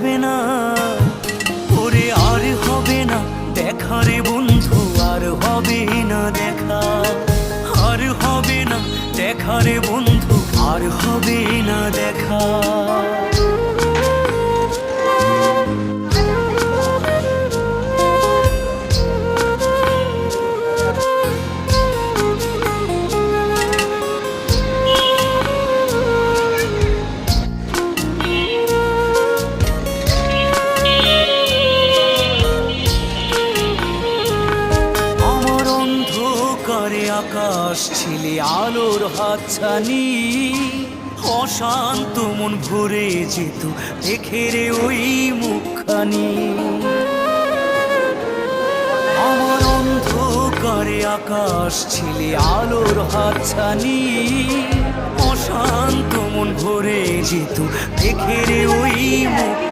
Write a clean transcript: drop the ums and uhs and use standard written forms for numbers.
হবে না, ওরে আর হবে না দেখা রে বন্ধু, আর হবে না দেখা, আর হবে না দেখা রে বন্ধু, আর হবে না দেখা। আকাশ ছিলে আলোর হাতছানি, অশান্ত মন ভরে যেত দেখে রে ওই মুখখানি। আমার অন্ধকারে আকাশ ছিলে আলোর হাতছানি, অশান্ত মন ভরে যেত দেখে রে ওই মুখ।